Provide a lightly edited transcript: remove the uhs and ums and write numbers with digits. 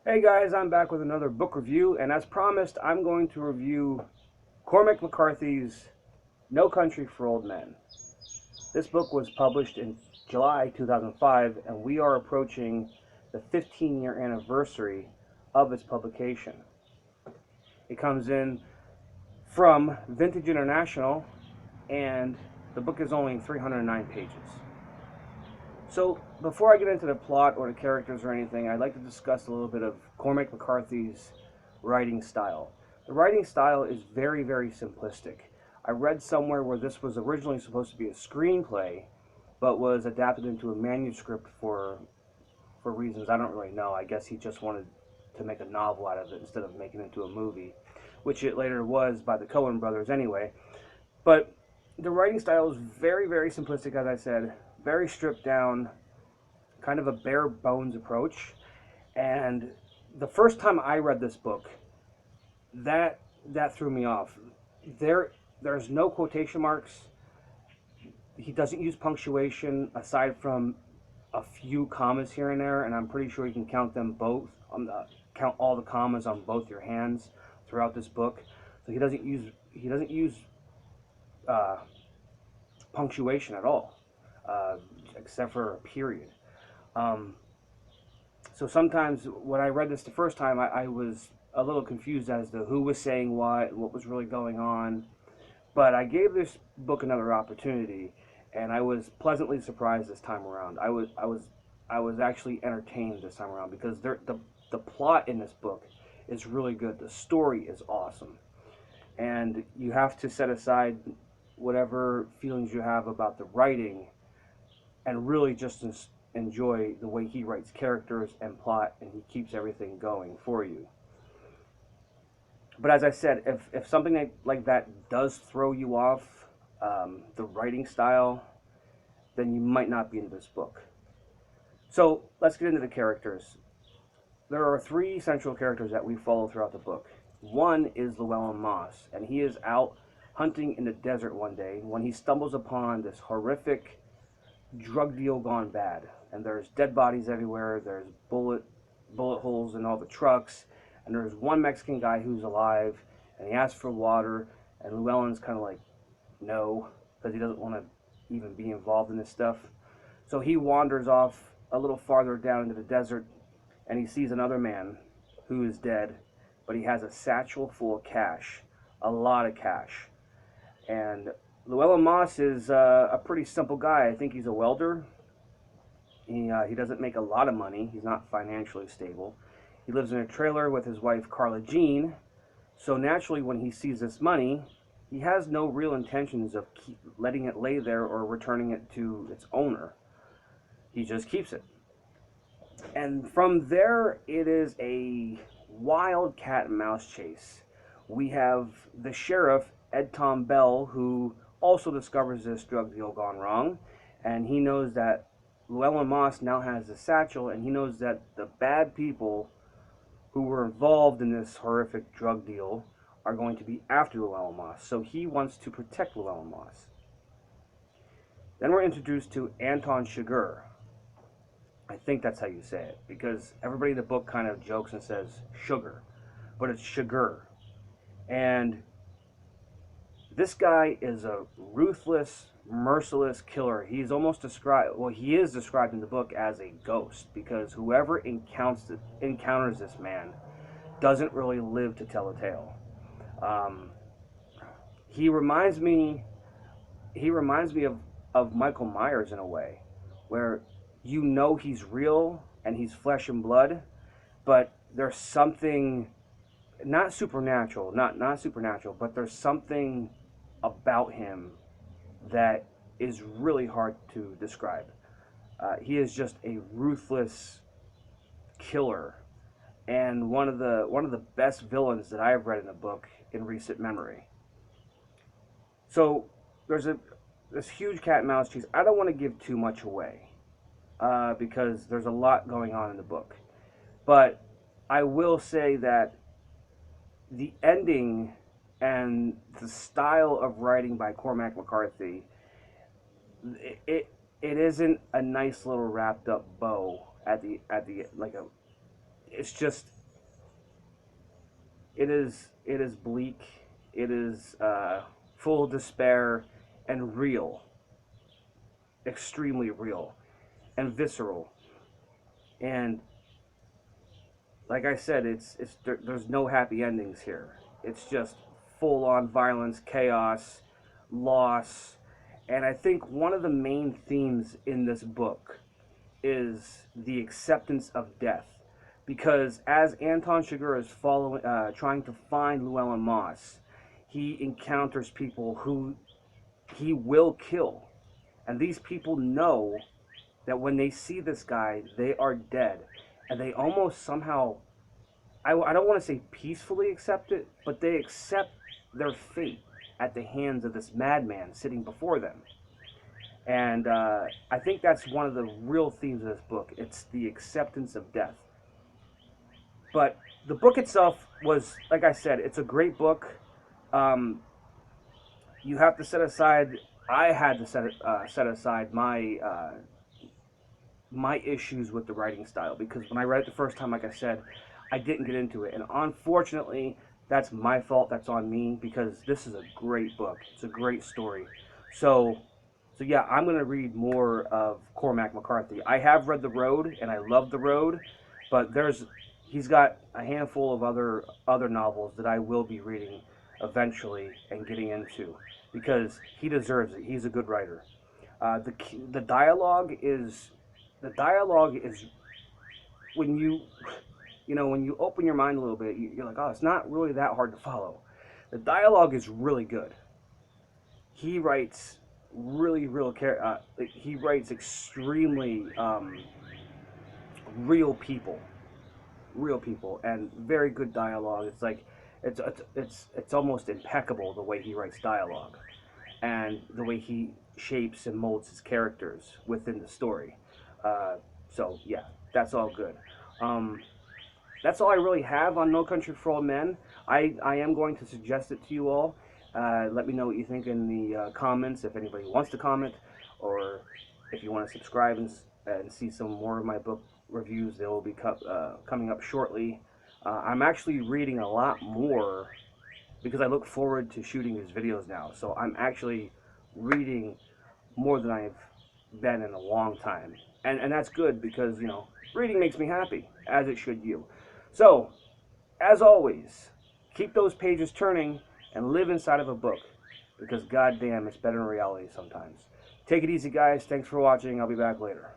Hey guys, I'm back with another book review, and as promised, I'm going to review Cormac McCarthy's No Country for Old Men. This book was published in July 2005, and we are approaching the 15-year anniversary of its publication. It comes in from Vintage International, and the book is only 309 pages. So, before I get into the plot or the characters or anything, I'd like to discuss a little bit of Cormac McCarthy's writing style. The writing style is very, very simplistic. I read somewhere where this was originally supposed to be a screenplay, but was adapted into a manuscript for reasons I don't really know. I guess he just wanted to make a novel out of it instead of making it into a movie, which it later was by the Coen brothers anyway. But the writing style is very, very simplistic, as I said, very stripped down, kind of a bare bones approach. And the first time I read this book, that threw me off. There's no quotation marks. He doesn't use punctuation aside from a few commas here and there, and I'm pretty sure you can count them both count all the commas on both your hands throughout this book. So he doesn't use uh, punctuation at all, uh, except for a period. Um, so sometimes when I read this the first time, I was a little confused as to who was saying what was really going on. But I gave this book another opportunity, and I was pleasantly surprised this time around. I was actually entertained this time around because the plot in this book is really good. The story is awesome, and you have to set aside whatever feelings you have about the writing and really just enjoy the way he writes characters and plot, and he keeps everything going for you. But as I said, if something like that does throw you off, the writing style, then you might not be into this book. So let's get into the characters. There are three central characters that we follow throughout the book. One is Llewellyn Moss, and he is out hunting in the desert one day when he stumbles upon this horrific drug deal gone bad. And there's dead bodies everywhere. There's bullet holes in all the trucks. And there's one Mexican guy who's alive, and he asks for water. And Llewellyn's kind of like, no, because he doesn't want to even be involved in this stuff. So he wanders off a little farther down into the desert, and he sees another man who is dead, but he has a satchel full of cash, a lot of cash. And Llewellyn Moss is a pretty simple guy. I think he's a welder. He doesn't make a lot of money. He's not financially stable. He lives in a trailer with his wife Carla Jean. So naturally, when he sees this money, he has no real intentions of letting it lay there or returning it to its owner. He just keeps it. And from there, it is a wild cat and mouse chase. We have the sheriff, Ed Tom Bell, who also discovers this drug deal gone wrong, and he knows that Llewellyn Moss now has the satchel, and he knows that the bad people who were involved in this horrific drug deal are going to be after Llewellyn Moss. So he wants to protect Llewellyn Moss. Then we're introduced to Anton Chigurh. I think that's how you say it, because everybody in the book kind of jokes and says sugar, but it's Chigurh. And this guy is a ruthless, merciless killer. He's almost described, well, he is described in the book as a ghost, because whoever encounters this man doesn't really live to tell a tale. Um, he reminds me, he reminds me of Michael Myers in a way, where you know he's real and he's flesh and blood, but there's something not supernatural, not supernatural, but there's something about him that is really hard to describe. He is just a ruthless killer, and one of the best villains that I have read in a book in recent memory. So there's this huge cat and mouse chase. I don't want to give too much away because there's a lot going on in the book, but I will say that the ending and the style of writing by Cormac McCarthy, it isn't a nice little wrapped up bow at the like a it's just, it is bleak. It is full of despair and real, extremely real and visceral. And like I said, there's no happy endings here. It's just full on violence, chaos, loss, and I think one of the main themes in this book is the acceptance of death, because as Anton Chigurh is trying to find Llewellyn Moss, he encounters people who he will kill, and these people know that when they see this guy, they are dead, and they almost somehow, I don't want to say peacefully accept it, but they accept their fate at the hands of this madman sitting before them. And I think that's one of the real themes of this book. It's the acceptance of death. But the book itself was, like I said, it's a great book. You have to set aside. I had to set aside my issues with the writing style, because when I read it the first time, like I said, I didn't get into it, and unfortunately, that's my fault. That's on me, because this is a great book. It's a great story. So yeah, I'm gonna read more of Cormac McCarthy. I have read The Road, and I love The Road, but he's got a handful of other novels that I will be reading eventually and getting into, because he deserves it. He's a good writer. The dialogue is when when you open your mind a little bit, you're like, oh, it's not really that hard to follow. The dialogue is really good. He writes he writes extremely real people, and very good dialogue. It's like it's almost impeccable the way he writes dialogue, and the way he shapes and molds his characters within the story. So yeah, that's all good. That's all I really have on No Country for Old Men. I am going to suggest it to you all. Let me know what you think in the comments, if anybody wants to comment, or if you want to subscribe and see some more of my book reviews. They will be coming up shortly. I'm actually reading a lot more, because I look forward to shooting these videos now. So I'm actually reading more than I've been in a long time. And that's good, because, reading makes me happy, as it should you. So, as always, keep those pages turning and live inside of a book, because goddamn, it's better in reality sometimes. Take it easy, guys. Thanks for watching. I'll be back later.